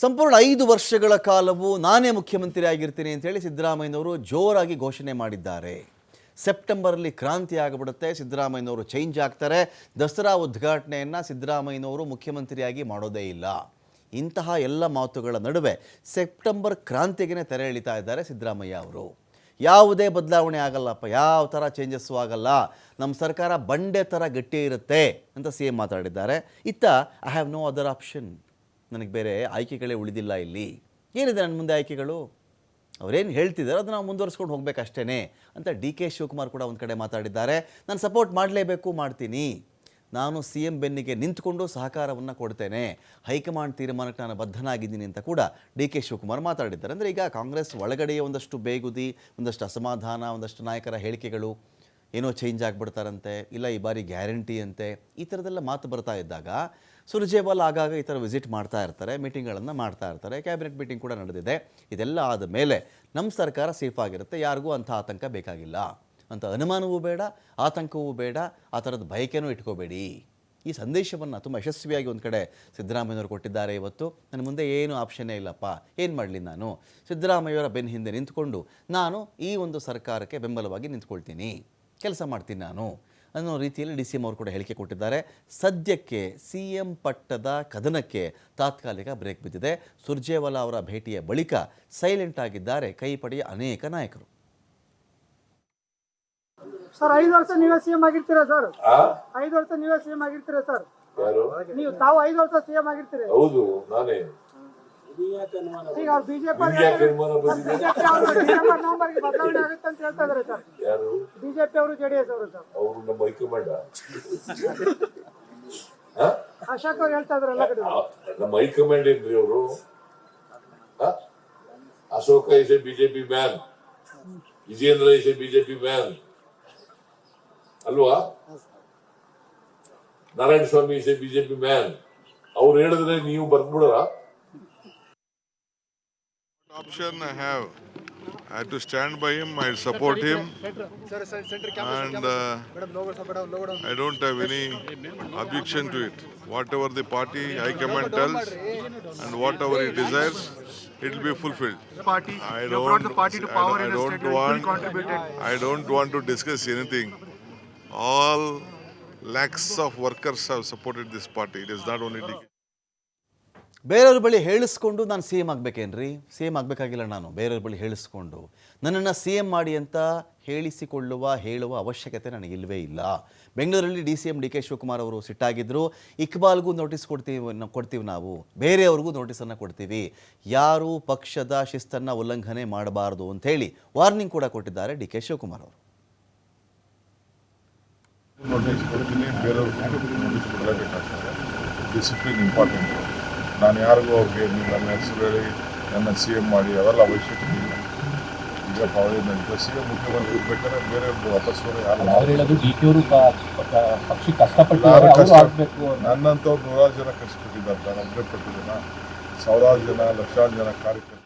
ಸಂಪೂರ್ಣ 5 ವರ್ಷಗಳ ಕಾಲವೂ ನಾನೇ ಮುಖ್ಯಮಂತ್ರಿ ಆಗಿರ್ತೀನಿ ಅಂತ ಹೇಳಿ ಸಿದ್ದರಾಮಯ್ಯನವರು ಜೋರಾಗಿ ಘೋಷಣೆ ಮಾಡಿದ್ದಾರೆ. ಸೆಪ್ಟೆಂಬರಲ್ಲಿ ಕ್ರಾಂತಿ ಆಗಿಬಿಡುತ್ತೆ, ಸಿದ್ದರಾಮಯ್ಯನವರು ಚೇಂಜ್ ಆಗ್ತಾರೆ. ದಸರಾ ಉದ್ಘಾಟನೆಯನ್ನು ಸಿದ್ದರಾಮಯ್ಯನವರು ಮುಖ್ಯಮಂತ್ರಿಯಾಗಿ ಮಾಡೋದೇ ಇಲ್ಲ. ಇಂತಹ ಎಲ್ಲ ಮಾತುಗಳ ನಡುವೆ ಸೆಪ್ಟೆಂಬರ್ ಕ್ರಾಂತಿಗೆ ತೆರೆ ಎಳಿತಾ ಇದ್ದಾರೆ ಸಿದ್ದರಾಮಯ್ಯ ಅವರು. ಯಾವುದೇ ಬದಲಾವಣೆ ಆಗಲ್ಲಪ್ಪ, ಯಾವ ಥರ ಚೇಂಜಸ್ಸು ಆಗಲ್ಲ, ನಮ್ಮ ಸರ್ಕಾರ ಬಂಡೆ ಥರ ಗಟ್ಟಿ ಇರುತ್ತೆ ಅಂತ CM ಮಾತಾಡಿದ್ದಾರೆ. ಇತ್ತ I have no other option, ನನಗೆ ಬೇರೆ ಆಯ್ಕೆಗಳೇ ಉಳಿದಿಲ್ಲ, ಇಲ್ಲಿ ಏನಿದೆ ನನ್ನ ಮುಂದೆ ಆಯ್ಕೆಗಳು, ಅವರೇನು ಹೇಳ್ತಿದ್ದಾರೆ ಅದು ನಾವು ಮುಂದುವರಿಸ್ಕೊಂಡು ಹೋಗಬೇಕಷ್ಟೇ ಅಂತ DK ಶಿವಕುಮಾರ್ ಕೂಡ ಒಂದು ಕಡೆ ಮಾತಾಡಿದ್ದಾರೆ. ನಾನು ಸಪೋರ್ಟ್ ಮಾಡಲೇಬೇಕು, ಮಾಡ್ತೀನಿ, ನಾನು CM ಬೆನ್ನಿಗೆ ನಿಂತ್ಕೊಂಡು ಸಹಕಾರವನ್ನು ಕೊಡ್ತೇನೆ, ಹೈಕಮಾಂಡ್ ತೀರ್ಮಾನಕ್ಕೆ ನಾನು ಬದ್ಧನಾಗಿದ್ದೀನಿ ಅಂತ ಕೂಡ DK ಶಿವಕುಮಾರ್ ಮಾತಾಡಿದ್ದಾರೆ. ಅಂದರೆ ಈಗ ಕಾಂಗ್ರೆಸ್ ಒಳಗಡೆಯೇ ಒಂದಷ್ಟು ಬೇಗುದಿ, ಒಂದಷ್ಟು ಅಸಮಾಧಾನ, ಒಂದಷ್ಟು ನಾಯಕರ ಹೇಳಿಕೆಗಳು, ಏನೋ ಚೇಂಜ್ ಆಗಿಬಿಡ್ತಾರಂತೆ, ಇಲ್ಲ ಈ ಬಾರಿ ಗ್ಯಾರಂಟಿ ಅಂತೆ, ಈ ಥರದ್ದೆಲ್ಲ ಮಾತು ಬರ್ತಾ ಇದ್ದಾಗ ಸುರ್ಜೇವಾಲಾ ಆಗಾಗ ಈ ಥರ ವಿಸಿಟ್ ಮಾಡ್ತಾ ಇರ್ತಾರೆ, ಮೀಟಿಂಗ್ಗಳನ್ನು ಮಾಡ್ತಾ ಇರ್ತಾರೆ. ಕ್ಯಾಬಿನೆಟ್ ಮೀಟಿಂಗ್ ಕೂಡ ನಡೆದಿದೆ. ಇದೆಲ್ಲ ಆದ ಮೇಲೆ ನಮ್ಮ ಸರ್ಕಾರ ಸೇಫ್ ಆಗಿರುತ್ತೆ, ಯಾರಿಗೂ ಅಂಥ ಆತಂಕ ಬೇಕಾಗಿಲ್ಲ ಅಂತ ಅನುಮಾನವೂ ಬೇಡ, ಆತಂಕವೂ ಬೇಡ, ಆ ಥರದ ಬಯಕೆನೂ ಇಟ್ಕೋಬೇಡಿ. ಈ ಸಂದೇಶವನ್ನು ತುಂಬ ಯಶಸ್ವಿಯಾಗಿ ಒಂದು ಕಡೆ ಸಿದ್ದರಾಮಯ್ಯನವರು ಕೊಟ್ಟಿದ್ದಾರೆ. ಇವತ್ತು ನನ್ನ ಮುಂದೆ ಏನು ಆಪ್ಷನ್ನೇ ಇಲ್ಲಪ್ಪ, ಏನು ಮಾಡಲಿ, ನಾನು ಸಿದ್ದರಾಮಯ್ಯವರ ಬೆನ್ನ ಹಿಂದೆ ನಿಂತ್ಕೊಂಡು ನಾನು ಈ ಒಂದು ಸರ್ಕಾರಕ್ಕೆ ಬೆಂಬಲವಾಗಿ ನಿಂತ್ಕೊಳ್ತೀನಿ, ಕೆಲಸ ಮಾಡ್ತೀನಿ ನಾನು ಅನ್ನೋ ರೀತಿಯಲ್ಲಿ DCM ಅವರು ಕೂಡ ಹೇಳಿಕೆ ಕೊಟ್ಟಿದ್ದಾರೆ. ಸದ್ಯಕ್ಕೆ CM ಪಟ್ಟದ ಕದನಕ್ಕೆ ತಾತ್ಕಾಲಿಕ ಬ್ರೇಕ್ ಬಿದ್ದಿದೆ. ಸುರ್ಜೇವಾಲಾ ಅವರ ಭೇಟಿಯ ಬಳಿಕ ಸೈಲೆಂಟ್ ಆಗಿದ್ದಾರೆ ಕೈಪಡೆಯ ಅನೇಕ ನಾಯಕರು. ಸರ್ 5 ವರ್ಷ ನೀವೇ CM ಆಗಿರ್ತೀರಾ ಸರ್? 5 ವರ್ಷ ನೀವೇ CM ಆಗಿರ್ತೀರಾ ಸರ್? ನೀವು ತಾವು 5 ವರ್ಷ CM ಆಗಿರ್ತೀರಿ? ಹೌದು, ನಾನೇ. ಈಗ ಅವ್ರು ಬಿಜೆಪಿ ನವಂಬರ್ಗೆ ಬದಲಾವಣೆ ಆಗುತ್ತೆ ಅಂತ ಹೇಳ್ತಾ ಇದಾರೆ ಸರ್. ಯಾರು? ಬಿಜೆಪಿ ಅವರು JDS ಅವರು ಸರ್. ಅವರು ನಮ್ಮ ಹೈಕಮಾಂಡ್. ಅಶೋಕ್ ಅವ್ರು ಹೇಳ್ತಾ ಇದಾರೆ ಎಲ್ಲ ಕಡೆ. ನಮ್ಮ ಹೈಕಮಾಂಡ್ ಏನ್ರಿ ಅವರು? Ashoka is a BJP man, Vijendra is a BJP man ಅಲ್ವಾ? Narayana Swamy is a BJP man. ಅವ್ರು ಹೇಳಿದ್ರೆ ನೀವು ಬರ್ದ್ಬಿಡೋರ? Option I have to stand by him, I support him, and I don't have any objection to it. Whatever the party high command tells and whatever he desires, it will be fulfilled. I don't want to discuss anything. All lakhs of workers have supported this party. It is not only DK. ಬೇರೆಯವ್ರ ಬಳಿ ಹೇಳಿಸ್ಕೊಂಡು ನಾನು CM ಆಗಬೇಕೇನ್ರಿ? CM ಆಗಬೇಕಾಗಿಲ್ಲ, ನಾನು ಬೇರೆಯವ್ರ ಬಳಿ ಹೇಳಿಸ್ಕೊಂಡು ನನ್ನನ್ನು CM ಮಾಡಿ ಅಂತ ಹೇಳುವ ಅವಶ್ಯಕತೆ ನನಗಿಲ್ಲವೇ ಇಲ್ಲ. ಬೆಂಗಳೂರಲ್ಲಿ DK ಶಿವಕುಮಾರ್ ಅವರು ಸಿಟ್ಟಾಗಿದ್ದರು. ಇಕ್ಬಾಲ್ಗೂ ನೋಟಿಸ್ ಕೊಡ್ತೀವಿ ನಾವು, ಬೇರೆಯವ್ರಿಗೂ ನೋಟಿಸನ್ನು ಕೊಡ್ತೀವಿ, ಯಾರೂ ಪಕ್ಷದ ಶಿಸ್ತನ್ನು ಉಲ್ಲಂಘನೆ ಮಾಡಬಾರ್ದು ಅಂಥೇಳಿ ವಾರ್ನಿಂಗ್ ಕೂಡ ಕೊಟ್ಟಿದ್ದಾರೆ DK ಶಿವಕುಮಾರ್ ಅವರು. ನೋಟಿಸ್ ಕೊಡ್ತೀನಿ, ಬೇರೆಯವ್ರಿಗೆ ನೋಟಿಸ್ ಕೊಡಲೇಬೇಕಾಗ್ತದೆ. Discipline important. ನಾನು ಯಾರಿಗೂ ಅವ್ರಿಗೆ ನನ್ನ ಹೆಸರು ಹೇಳಿ ನನ್ನ CM ಮಾಡಿ ಅವೆಲ್ಲ ಅವಶ್ಯಕತೆ ಇಲ್ಲ. ಈಗ CM ಮುಖ್ಯಮಂತ್ರಿ ಇರ್ಬೇಕಾದ್ರೆ ಬೇರೆಯವ್ರದ್ದು ವಾಪಸ್ ನನ್ನಂಥವ್ರು 100 ಜನ ಕಷ್ಟಪಟ್ಟಿದ್ದಾರೆ. ನಾನು ಒಬ್ಬರೇ ಪಟ್ಟಿದ್ದೇನೆ, 1000 ಜನ, ಲಕ್ಷಾಂತರ ಜನ ಕಾರ್ಯಕರ್ತರು.